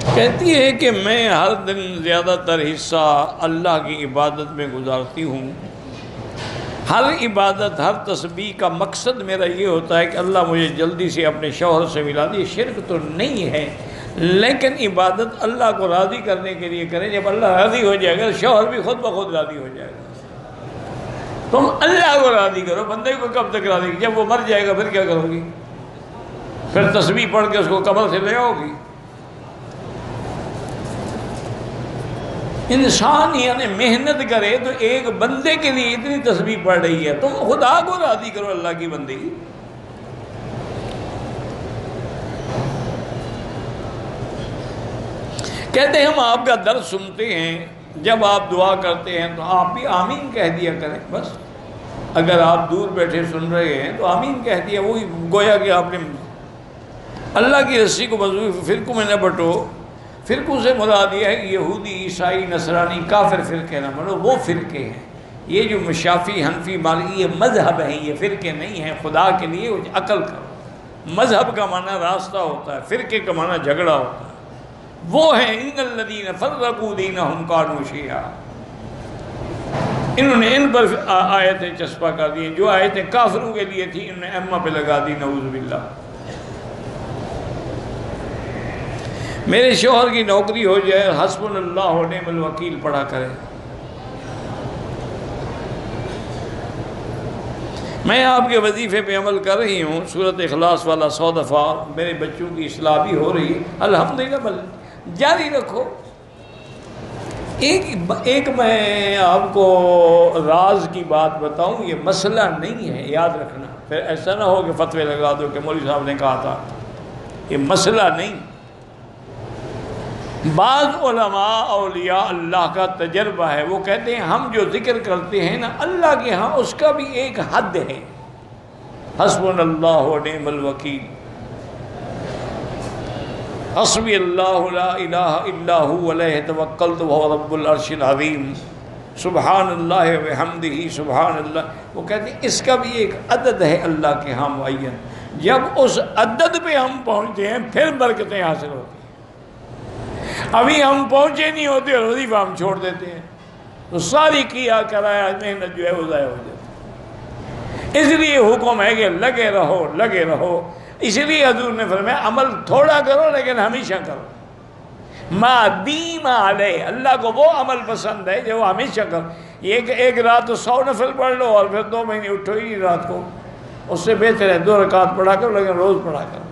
کہتی ہے کہ میں ہر دن زیادہ تر حصہ اللہ کی عبادت میں گزارتی ہوں. ہر عبادت، ہر تسبیح کا مقصد میرا یہ ہوتا ہے کہ اللہ مجھے جلدی سے اپنے شوہر سے ملا دے. شرک تو نہیں ہے، لیکن عبادت اللہ کو راضی کرنے کے لیے کریں. جب اللہ راضی ہو جائے گا شوہر بھی خود بخود راضی ہو جائے گا. تم اللہ کو راضی کرو، بندے کو کب تک راضی؟ جب وہ مر جائے گا پھر کیا کرو گی؟ پھر تسبیح پڑھ کے اس کو قبر سے لے آؤ گی؟ انسان یعنی محنت کرے تو ایک بندے کے لیے اتنی تسبیح پڑھ رہی ہے، تم خدا کو راضی کرو اللہ کی بندگی. کہتے ہیں ہم آپ کا درد سنتے ہیں، جب آپ دعا کرتے ہیں تو آپ بھی آمین کہہ دیا کریں. بس اگر آپ دور بیٹھے سن رہے ہیں تو آمین کہہ دیا، وہی گویا کہ آپ نے اللہ کی رسی کو مضبوط فرقوں میں نہ بٹو. فرقوں سے مراد یہ ہے کہ یہودی، عیسائی، نصرانی، کافر فرقے نہ بنو. وہ فرقے ہیں، یہ جو شافعی، حنفی، مالکی یہ مذہب ہیں، یہ فرقے نہیں ہیں. خدا کے لیے عقل کرو. مذہب کا معنی راستہ ہوتا ہے، فرقے کا معنی جھگڑا ہوتا ہے. وہ ہیں ان الذین فرقوا دینہم کانوا شیعا. انہوں نے ان پر آیتیں چسپا کر دی جو آیتیں کافروں کے لیے تھی، انہوں نے ائمہ پہ لگا دی. نعوذ باللہ. میرے شوہر کی نوکری ہو جائے، حسبنا اللہ و نعم الوکیل پڑھا کرے. میں آپ کے وظیفے پہ عمل کر رہی ہوں، سورۃ اخلاص والا 100 دفعہ. میرے بچوں کی اصلاح بھی ہو رہی ہے الحمدللہ. بل جاری رکھو. ایک میں آپ کو راز کی بات بتاؤں، یہ مسئلہ نہیں ہے، یاد رکھنا. پھر ایسا نہ ہو کہ فتوے لگا دو کہ مولوی صاحب نے کہا تھا. یہ مسئلہ نہیں. بعض علماء اولیاء اللہ کا تجربہ ہے، وہ کہتے ہیں ہم جو ذکر کرتے ہیں نا اللہ کے ہاں، اس کا بھی ایک حد ہے. حسبنا اللہ و نعم الوکیل، حسبی اللہ لا الہ الا هو علیہ توکلت وهو رب العرش العظیم، سبحان اللہ وبحمدہ سبحان اللہ. وہ کہتے ہیں اس کا بھی ایک عدد ہے اللہ کے ہاں معین. جب اس عدد پہ ہم پہنچتے ہیں پھر برکتیں حاصل ہوتی ہیں. ابھی ہم پہنچے نہیں ہوتے اور وظیفہ ہم چھوڑ دیتے ہیں تو ساری کیا کرایا محنت جو ہے وہ ضائع ہو جاتی. اس لیے حکم ہے کہ لگے رہو لگے رہو. اسی لیے حضور نے فرمایا عمل تھوڑا کرو لیکن ہمیشہ کرو. ما دیم علیہ، اللہ کو وہ عمل پسند ہے جو ہمیشہ کرو. ایک رات تو 100 نفل پڑھ لو اور پھر 2 مہینے اٹھو ہی نہیں رات کو. اس سے بہتر ہے 2 رکعت پڑھا کرو لیکن روز پڑھا کرو.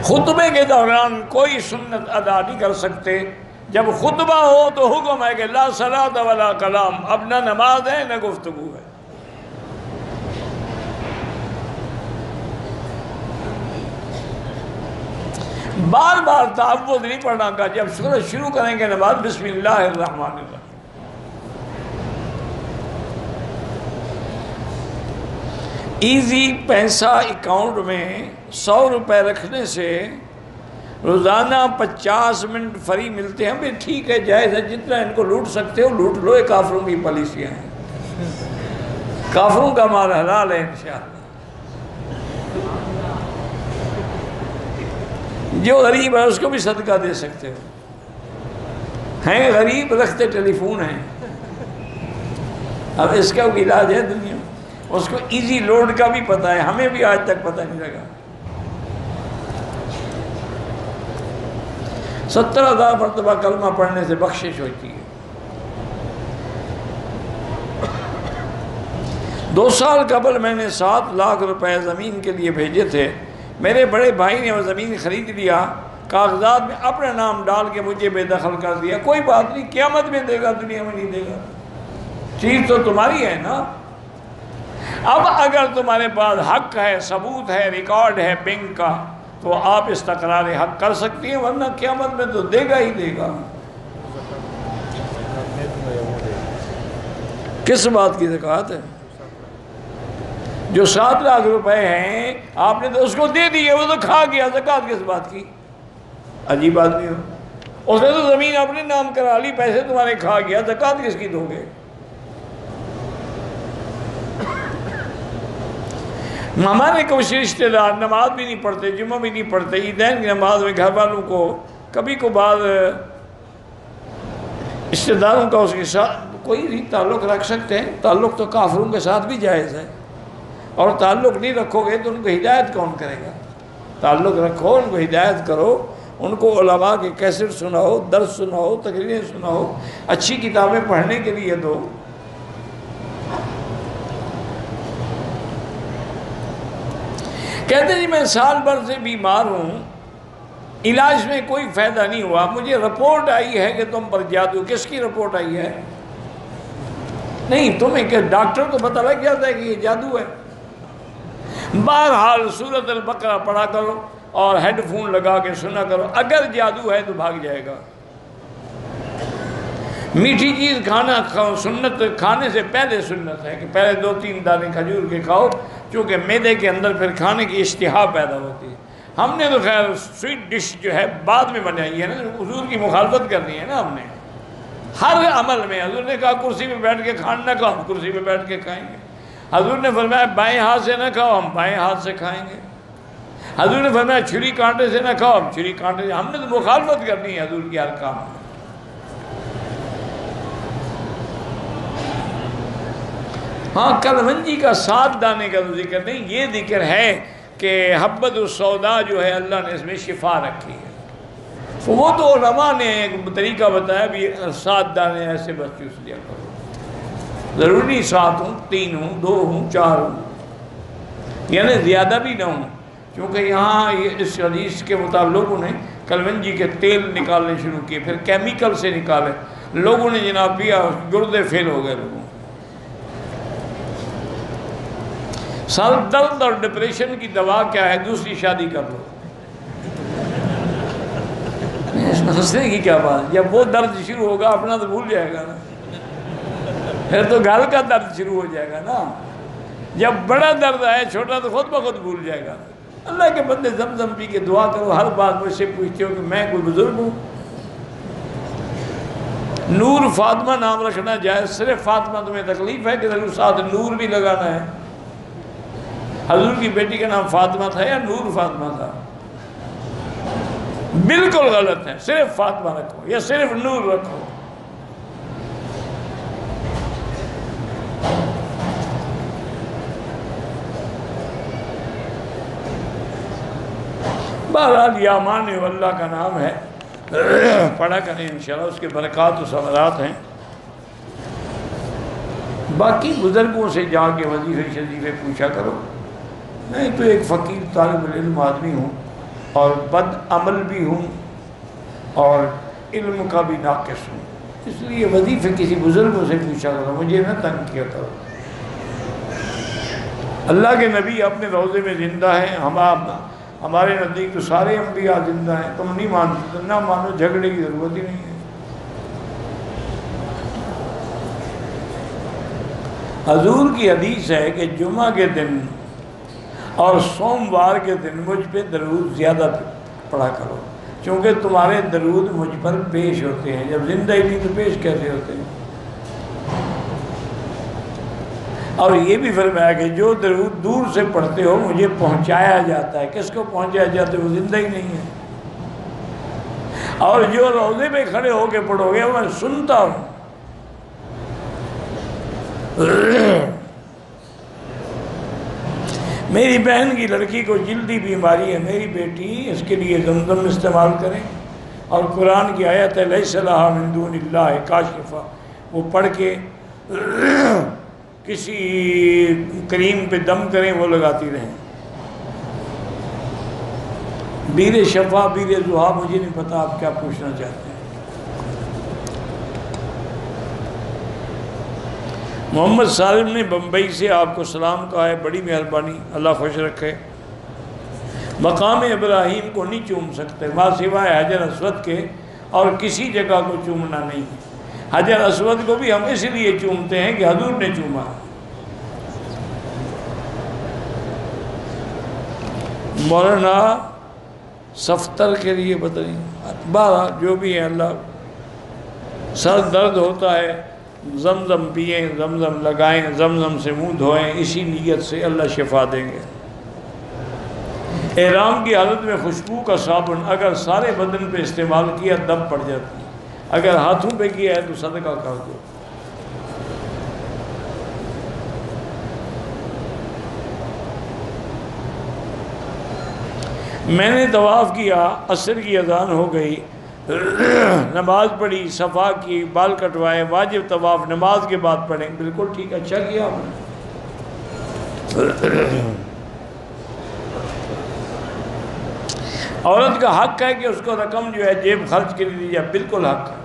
خطبے کے دوران کوئی سنت ادا نہیں کر سکتے. جب خطبہ ہو تو حکم ہے کہ لا صلاۃ ولا کلام. اب نہ نماز ہے نہ گفتگو ہے. بار بار تعوذ نہیں پڑھنا کا. جب سورج شروع کریں گے نماز بسم اللہ الرحمن الرحیم. ایزی پیسہ اکاؤنٹ میں 100 روپے رکھنے سے روزانہ 50 منٹ فری ملتے ہیں. بھی ٹھیک ہے، جائز ہے. جتنا ان کو لوٹ سکتے ہو لوٹ لو. یہ کافروں کی پالیسیاں ہیں. کافروں کا مال حلال ہے انشاءاللہ. جو غریب ہے اس کو بھی صدقہ دے سکتے ہو. ہیں غریب رکھتے ٹیلی فون ہیں. اب اس کا بھی علاج ہے دنیا میں. اس کو ایزی لوڈ کا بھی پتہ ہے، ہمیں بھی آج تک پتہ نہیں لگا. 70,000 مرتبہ کلمہ پڑھنے سے بخشش ہوتی ہے. 2 سال قبل میں نے 7 لاکھ روپے زمین کے لیے بھیجے تھے. میرے بڑے بھائی نے وہ زمین خرید لیا، کاغذات میں اپنا نام ڈال کے مجھے بے دخل کر دیا. کوئی بات نہیں، قیامت میں دے گا، دنیا میں نہیں دے گا. چیز تو تمہاری ہے نا. اب اگر تمہارے پاس حق ہے، ثبوت ہے، ریکارڈ ہے بینک کا، تو آپ استقرار حق کر سکتی ہیں، ورنہ قیامت میں تو دے گا ہی دے گا. کس بات کی زکوٰۃ ہے؟ جو 7 لاکھ روپے ہیں آپ نے تو اس کو دے دیے، وہ تو کھا گیا. زکوٰۃ کس بات کی؟ عجیب آدمی ہو. اس نے تو زمین اپنے نام کرا لی، پیسے تمہارے کھا گیا. زکوٰۃ کس کی دو گے؟ ہمارے کچھ رشتے دار نماز بھی نہیں پڑھتے، جمعہ بھی نہیں پڑھتے، عیدین کی نماز میں گھر والوں کو کبھی کبھار رشتے داروں کا اس کے ساتھ کوئی بھی تعلق رکھ سکتے ہیں۔ تعلق تو کافروں کے ساتھ بھی جائز ہے، اور تعلق نہیں رکھو گے تو ان کو ہدایت کون کرے گا؟ تعلق رکھو، ان کو ہدایت کرو، ان کو علماء کے کیسٹ سناؤ، درس سناؤ، تقریریں سناؤ، اچھی کتابیں پڑھنے کے لیے دو۔ کہتے جی میں سال بھر سے بیمار ہوں، علاج میں کوئی فائدہ نہیں ہوا، مجھے رپورٹ آئی ہے کہ تم پر جادو۔ کس کی رپورٹ آئی ہے؟ نہیں، تمہیں کہ ڈاکٹر کو پتہ لگ جاتا ہے کہ یہ جادو ہے۔ بہرحال سورۃ البقرہ پڑھا کرو اور ہیڈ فون لگا کے سنا کرو، اگر جادو ہے تو بھاگ جائے گا۔ میٹھی چیز کھانا سنت، کھانے سے پہلے سنت ہے کہ پہلے 2-3 دانے کھجور کے کھاؤ، چونکہ معدے کے اندر پھر کھانے کی اشتہا پیدا ہوتی ہے۔ ہم نے تو خیر سویٹ ڈش جو ہے بعد میں بنائی ہے نا، حضور کی مخالفت کرنی ہے نا ہم نے ہر عمل میں۔ حضور نے کہا کرسی پہ بیٹھ کے کھانا نہ کھاؤ، ہم کرسی پہ بیٹھ کے کھائیں گے۔ حضور نے فرمایا بائیں ہاتھ سے نہ کھاؤ، ہم بائیں ہاتھ سے کھائیں گے۔ حضور نے فرمایا چھری کانٹے سے نہ کھاؤ، ہم چھری کانٹے سے۔ ہم نے تو مخالفت کرنی ہے حضور کی ہر کام میں۔ ہاں، کلونجی کا 7 دانے کا تو ذکر نہیں، یہ ذکر ہے کہ حبۃ السودا جو ہے اللہ نے اس میں شفا رکھی ہے۔ وہ تو علماء نے ایک طریقہ بتایا بھی 7 دانے ایسے بس چوس لیا کرو، ضروری 7 ہوں، 3 ہوں، 2 ہوں، 4 ہوں، یعنی زیادہ بھی نہ ہوں، کیونکہ یہاں اس حدیث کے مطابق لوگوں نے کلونجی کے تیل نکالنے شروع کیے، پھر کیمیکل سے نکالے، لوگوں نے جناب پیا، گردے فیل ہو گئے لوگوں۔ سر درد اور ڈپریشن کی دوا کیا ہے؟ دوسری شادی کر لو۔ ہنسنے کی کیا بات؟ جب وہ درد شروع ہوگا اپنا تو بھول جائے گا نا، پھر تو گھر کا درد شروع ہو جائے گا نا۔ جب بڑا درد آئے چھوٹا تو خود بخود بھول جائے گا۔ اللہ کے بندے زمزم پی کے دعا کرو، ہر بات مجھ سے پوچھتے ہو کہ میں کوئی بزرگ ہوں۔ نور فاطمہ نام رکھنا جائز، صرف فاطمہ تمہیں تکلیف ہے کہ ضرور ساتھ نور بھی لگانا ہے؟ حضور کی بیٹی کا نام فاطمہ تھا یا نور فاطمہ تھا؟ بالکل غلط ہے، صرف فاطمہ رکھو یا صرف نور رکھو۔ بہرحال یامان اللہ کا نام ہے، پڑھا کریں انشاءاللہ، اس کے برکات و ثمرات ہیں۔ باقی بزرگوں سے جا کے وظیفے شریفے پوچھا کرو۔ میں تو ایک فقیر طالب العلم آدمی ہوں، اور بد عمل بھی ہوں، اور علم کا بھی ناقص ہوں، اس لیے وظیفے کسی بزرگوں سے پوچھا کرو، مجھے نہ تنگ کیا کرو۔ اللہ کے نبی اپنے روضے میں زندہ ہیں، ہمارے نزدیک تو سارے انبیاء زندہ ہیں، تم نہیں مانتے نہ مانو، جھگڑے کی ضرورت ہی نہیں ہے۔ حضور کی حدیث ہے کہ جمعہ کے دن اور سوموار کے دن مجھ پہ درود زیادہ پڑھا کرو، چونکہ تمہارے درود مجھ پر پیش ہوتے ہیں، جب زندہ ہی نہیں تو پیش کیسے ہوتے ہیں؟ اور یہ بھی فرمایا کہ جو درود دور سے پڑھتے ہو مجھے پہنچایا جاتا ہے۔ کس کو پہنچایا جاتا ہے؟ وہ زندہ ہی نہیں ہے۔ اور جو روضے میں کھڑے ہو کے پڑھو گے میں سنتا ہوں۔ میری بہن کی لڑکی کو جلدی بیماری ہے، میری بیٹی اس کے لیے زمزم استعمال کریں، اور قرآن کی آیت ہے لیس لہا من دون اللہ کاشفہ، وہ پڑھ کے کسی کریم پہ دم کریں، وہ لگاتی رہیں۔ بیر شفا، بیر زحا، مجھے نہیں پتا آپ کیا پوچھنا چاہتے ہیں۔ محمد سالم نے بمبئی سے آپ کو سلام کہا ہے، بڑی مہربانی، اللہ خوش رکھے۔ مقام ابراہیم کو نہیں چوم سکتے، ماں سوائے حجر اسود کے اور کسی جگہ کو چومنا نہیں ہے۔ حجر اسود کو بھی ہم اس لیے چومتے ہیں کہ حضور نے چوما۔ مولانا صفتر کے لیے بتائیں، بارہ جو بھی ہے، اللہ سر درد ہوتا ہے زمزم پئیں، زمزم لگائیں، زمزم سے منہ دھوئیں، اسی نیت سے اللہ شفا دیں گے۔ احرام کی حالت میں خوشبو کا صابن اگر سارے بدن پہ استعمال کیا دب پڑ جاتی ہے، اگر ہاتھوں پہ کیا ہے تو صدقہ کر دو۔ میں نے طواف کیا، عصر کی اذان ہو گئی، نماز پڑھی، صفا کی، بال کٹوائے، واجب طواف نماز کے بعد پڑھیں۔ بالکل ٹھیک، اچھا کیا آپ نے۔ عورت کا حق ہے کہ اس کو رقم جو ہے جیب خرچ کے لیے دی جائے، بالکل حق ہے۔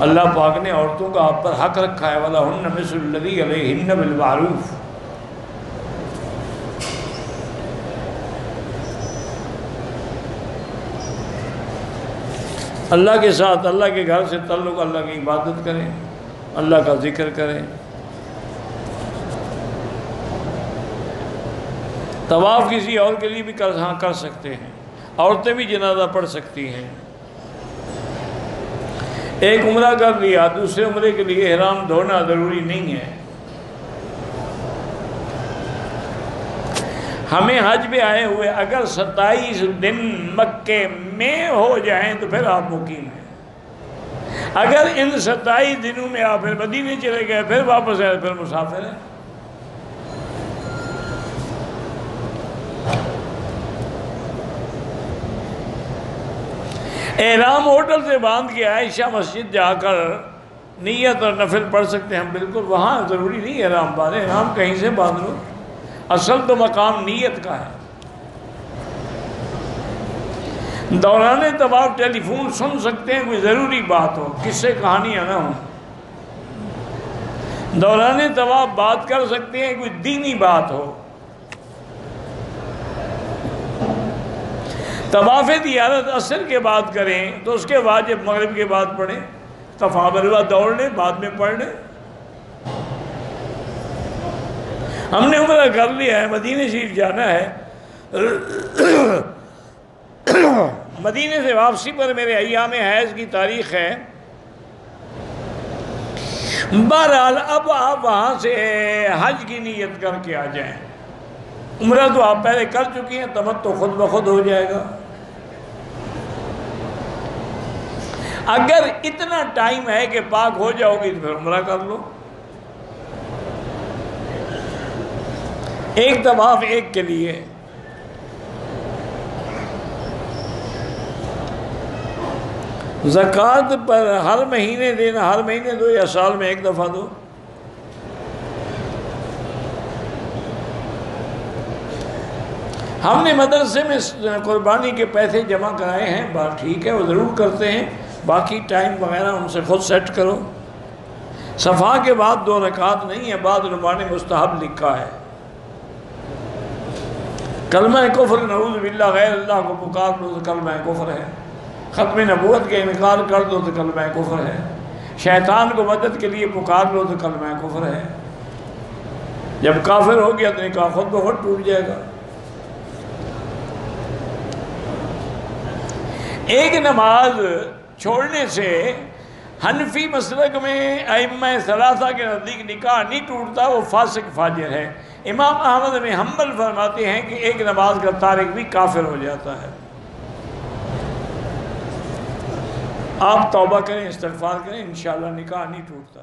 اللہ پاک نے عورتوں کا آپ پر حق رکھا ہے، وَلَهُنَّ مِثْلُ الَّذِي عَلَيْهِنَّ بِالْمَعْرُوفِ۔ اللہ کے ساتھ، اللہ کے گھر سے تعلق، اللہ کی عبادت کریں، اللہ کا ذکر کریں۔ طواف کسی اور کے لیے بھی کر سکتے ہیں، عورتیں بھی جنازہ پڑھ سکتی ہیں۔ ایک عمرہ کر لیا، دوسرے عمرے کے لیے احرام دھونا ضروری نہیں ہے۔ ہمیں حج پہ آئے ہوئے اگر 27 دن مکے میں ہو جائیں تو پھر آپ مقیم ہیں۔ اگر ان 27 دنوں میں آپ پھر مدینے چلے گئے، پھر واپس آئے، پھر مسافر ہیں۔ احرام ہوٹل سے باندھ کے عائشہ مسجد جا کر نیت اور نفل پڑھ سکتے ہیں، بالکل وہاں ضروری نہیں احرام باندھیں، احرام کہیں سے باندھ لو، اصل تو مقام نیت کا ہے۔ دوران طواف ٹیلی فون سن سکتے ہیں، کوئی ضروری بات ہو، قصے کہانیاں نہ ہوں۔ دوران طواف بات کر سکتے ہیں، کوئی دینی بات ہو۔ طواف زیارت عصر کے بعد کریں تو اس کے واجب مغرب کے بعد پڑھیں، صفا مروہ دوڑ لیں، بعد میں پڑھ لیں۔ ہم نے عمرہ کر لیا ہے، مدینہ شریف جانا ہے، مدینہ سے واپسی پر میرے ایام حیض کی تاریخ ہے۔ بہرحال اب آپ وہاں سے حج کی نیت کر کے آ جائیں، عمرہ تو آپ پہلے کر چکی ہیں، تمتع خود بخود ہو جائے گا۔ اگر اتنا ٹائم ہے کہ پاک ہو جاؤ گی تو پھر عمرہ کر لو۔ ایک طواف ایک کے لیے۔ زکوٰۃ پر ہر مہینے دینا، ہر مہینے دو یا سال میں ایک دفعہ دو۔ ہم نے مدرسے میں قربانی کے پیسے جمع کرائے ہیں، بات ٹھیک ہے، وہ ضرور کرتے ہیں، باقی ٹائم وغیرہ ان سے خود سیٹ کرو۔ صفا کے بعد 2 رکعت نہیں ہے، بعض علماء نے مستحب لکھا ہے۔ کلمہ کفر نعوذ باللہ غیر اللہ کو پکار لو تو کلمہ کفر ہے، ختم نبوت کے انکار کر دو تو کلمہ کفر ہے، شیطان کو مدد کے لیے پکار لو تو کلمہ کفر ہے۔ جب کافر ہو گیا تو نکاح خود بخود ٹوٹ جائے گا۔ ایک نماز چھوڑنے سے حنفی مسلک میں ائمہ ثلاثہ کے نزدیک نکاح نہیں ٹوٹتا، وہ فاسق فاجر ہے۔ امام احمد بن حنبل فرماتے ہیں کہ ایک نماز کا تارک بھی کافر ہو جاتا ہے۔ آپ توبہ کریں، استغفار کریں، انشاءاللہ نکاح نہیں ٹوٹتا۔